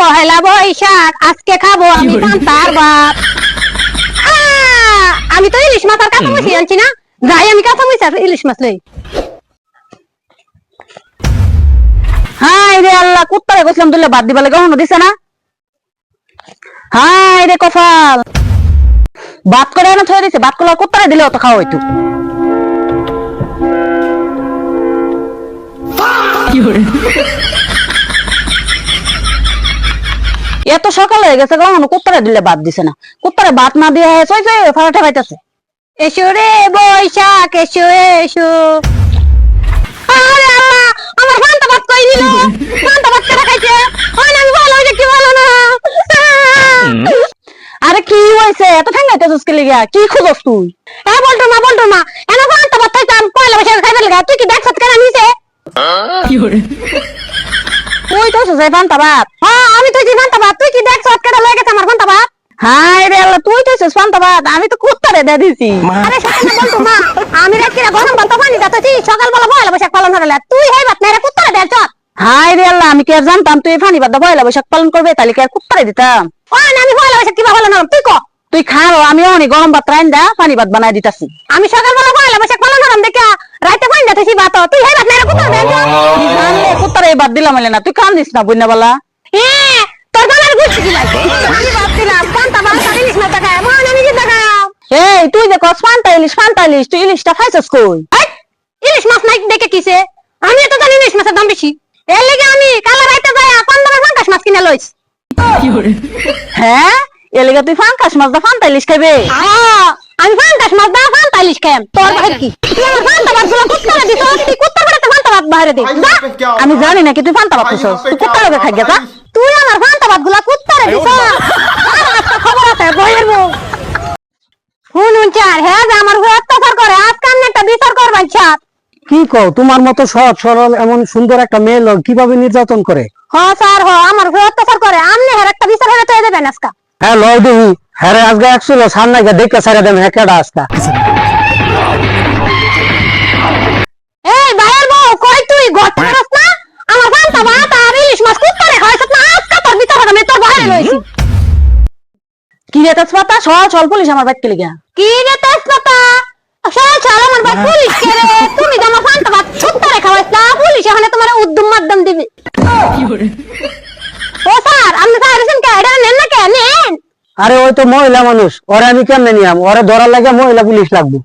পহেলা বৈশাখ, আজকে খাবো আমি পান্তার ভাত। আমি তো ইলিশ মাছ আর কাঁচা মাছ আনছি না, যাই আমি কাঁচা মাছ আর ইলিশ মাছ লই। হাই রে আল্লাহ, কুত্তারে গেছিলাম তুলে বাদ দিবা লাগে কখনো দিছে না। হাই রে কপাল, ভাত করে এনে থয়ে দিছে, ভাত করে কুত্তারে দিলে অত খাওয়া হইতো। এত সকাল হয়ে গেছে, কখনো কুত্তারে দিলে ভাত দিছে না। কুত্তারে ভাত না দিয়ে ফাড়াটা পাইতেছে। এসো রে বৈশাখ এসো এসো। আরে আল্লাহ, আমার ফান্তা ভাত কই নিল, ফান্তা ভাত কেটে খাইছে। আমি ভালো হইছে কি ভালো না। আরে কি হইছে, এত ঠান্ডাইতেছিস কি লিগা, কি খুঁজছ তুই? বলতো না এনা ফান্তা ভাত খাইতাম পয়লা বৈশাখ খাইবার লাগা, তুই কি দেখছত কেন নিছে? কি হরে তুই তো সে ফান্তা ভাত। হ্যাঁ আমি তো কি ফান্তা ভাত, তুই কি দেখছত কেন লয়ে গেছে আমার ফান্তা ভাত? হাই রে আল্লাহ, তুই তো ফান্তা ভাত, আমি তো কুত্তারে দিয়ে দিছি। আরে সকালে বলতো না, আমি রাত্রিরে গরম ভাত পানি দাতাছি, সকালবেলা পয়লা বৈশাখ পালন হলো, তুই হেই ভাত মেরে কুত্তারে দেছ। হাই রে আল্লাহ, আমি কি আর জানতাম তুই ফানি ভাত পয়লা বৈশাখ পালন করবে, তাহলে কি আর কুত্তারে দিতাম? আমি পয়লা বৈশাখ কিভাবে পালন হলাম তুই ক। তুই খাও, আমি অনেক গরম ভাত রাইন্দা পানি ভাত বানাই দিতাছি। আমি সকালবেলা পয়লা বৈশাখ পালন হলাম দেখা রাইতে পানি দাতাছি ভাত, তুই হেই ভাত মেরে কুত্তারে দেছ। জানলে কুত্তারে ভাত দিলাম না, তুই কান দিস না বুইনা বালা। তোর গালের গুছি কি ভাই, আমি ভাবছিলাম পান্তা ভাত আর ইলিশ মাছ দেখায়, মন আমি কি দেখাম? এই তুই যে কস পান্তা ইলিশ, তুই ইলিশটা খাইছস কই? ইলিশ মাছ নাই দেখে কিছে, আমি তো জানি ইলিশ মাছের দাম বেশি, এর লাগি আমি কালা রাইতে যায়া পান্তা ফাঙ্কাস মাছ কিনে লইছি। হ্যাঁ, এর লাগি তুই ফাঙ্কাস মাছ দা পান্তা ইলিশ খাইবে? আমি ফাঙ্কাস মাছ দা পান্তা ইলিশ খাইম, তোর ভাই কি? তুই আমার পান্তা ভাত গুলো কুত্তারে দিছ, তুই কুত্তার বাড়িতে পান্তা ভাত বাইরে দে। আমি জানি না কি তুই পান্তা ভাত খাইছস, তুই কুত্তার লগে খাই গেছা। তুই আমার পান্তা ভাত গুলা কুত্তারে দিছ, আর একটা খবর আছে বইয়ের মুখ শুনুন চার। হ্যাঁ যে আমার উপর অত্যাচার করে, আজকে আমি একটা বিচার করবার ইচ্ছা। কি কও, তোমার মতো সহজ সরল এমন সুন্দর একটা মেয়ে লোক কিভাবে নির্যাতন করে? স্যার আমার উপর অত্যাচার করে, আপনি হের একটা বিচার হলে তো দেবেন আজকা। হ্যাঁ লয় দেহি, হ্যাঁ আজকে একশো সার নাই দেখে সারা দেন হ্যাঁ আজকা। এই ভাইয়ের বউ কই তুই গট করছ না? আমার পান্তা ভাত আর ইলিশ মাছ কুত্তারে খাইছত না, আজকে তোর বিচার হবে, আমি তোর বাইরে লইছি। কি রে তেজপাতা, চল পুলিশ আমার বাইক লিগা। কি রে তেজপাতা, চল আমার বাইক পুলিশ কে রে? তুমি তো আমার পান্তা ভাত কুত্তারে খাওয়াইছ না, পুলিশ এখানে তোমার উদ্যম মাধ্যম দিবে। ও স্যার, আপনি স্যার কে এটা নেন না, কে নেন? আরে ওই তো মহিলা মানুষ, ওরে আমি কেমনে নিয়াম, ওরে ধরার লাগে মহিলা পুলিশ লাগবে।